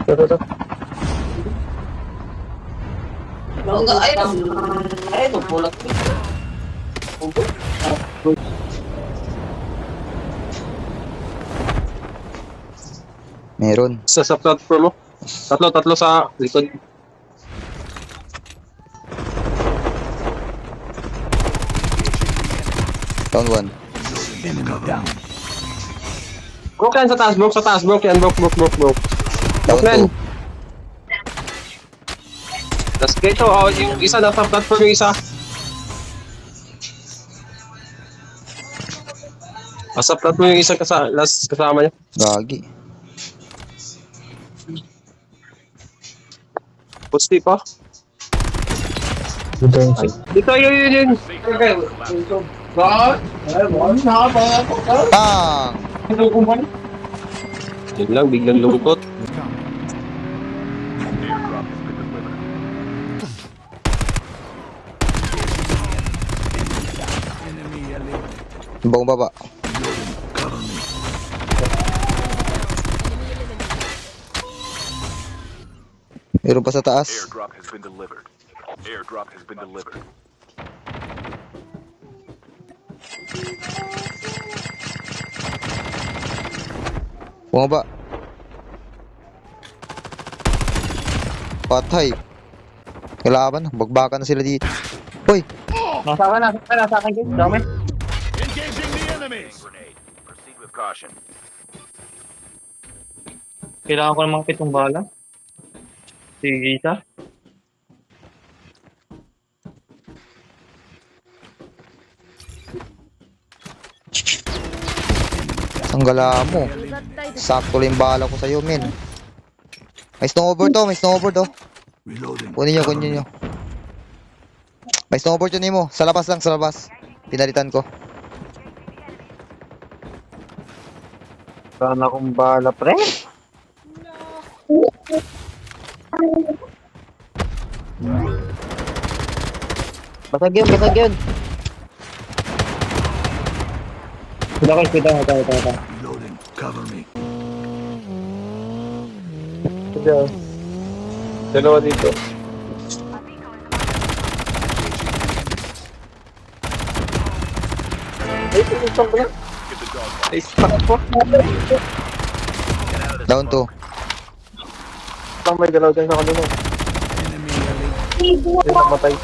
Ito. Ay, ito pulak. Meron. Sa platform mo. Tatlo sa likod. Down 1. Broke yan sa taas, broke yan, broke. Down Broke 2. yan. Tapos dito, yung isa nasa platform yung isa. Nasa platform yung isa last kasama niya. Gagi. Pusti pa. Dito, yun. Tang! Yun lang, biglang lungkot. Bong baba. Meron pa sa taas. Airdrop has been delivered. Airdrop has been delivered. Bumaba. Patay. Kailangan, bagbakan na sila dito. Hoy! Nasa akin din. Dami. Engaging the enemy. Grenade. Proceed with caution. Kailangan ko namang pitong bala. Sige, isa. Ang gala mo. Sakto lang yung bala ko sa'yo, men. May snowboard to. Kunin nyo. May snowboard yun mo. Sa labas. Pinalitan ko. Saan akong bala, pre? Basag yun. Ito. Reloading. Cover me. Dalawa dito. Ay, stuck po. Down 2. Parang may galaw dyan sa kanina. Yung namatay.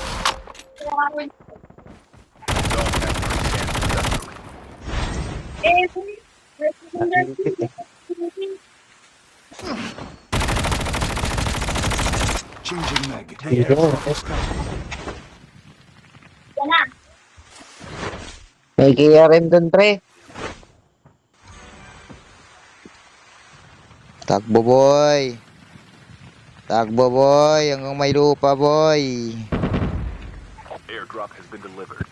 Changing mag. May KRM dun, pre. Takbo, boy. Hanggang may lupa, boy. Airdrop has been delivered.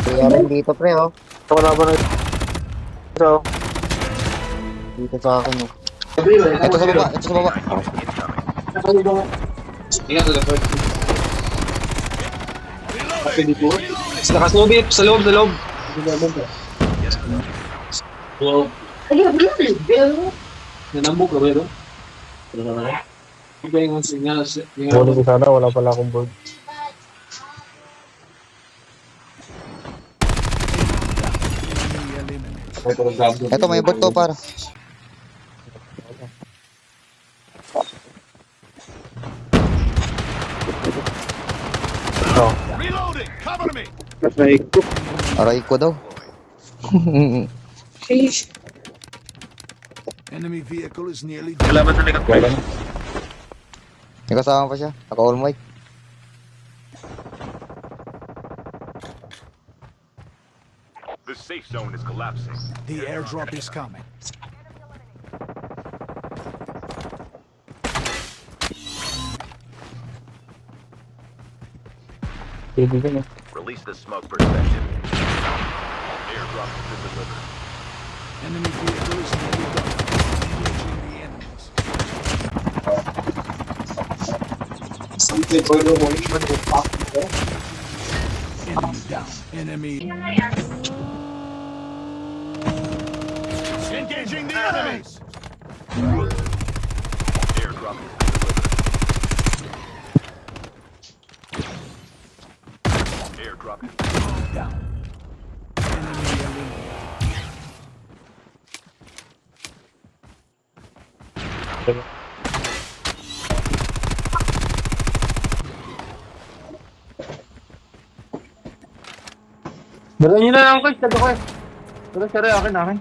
KRM dito, pre, oh. Wala ba na ito? Dito sa akin, oh. Ito sa baba. Nakasnowbip sa loob. Nanambog ka ba ito? Iba yung signal. Wala ko sana, wala pala akong board. Ito, may board to, para. Reloading. Cover me. Aray ko daw. Enemy vehicle is nearly Wala ba talaga? May kasama pa siya. Naka-all mic. The safe zone is collapsing. The airdrop is coming. Release the smoke perspective. Airdrop has been delivered. Enemy vehicle is nearly done. Engaging the enemies. Enemy down. Enemy. Engaging the enemies. Airdrop is delivered. Airdrop is down. Enemy eliminated. Dala nyo na lang, Chris. Tago ko eh. Dala, sir, akin.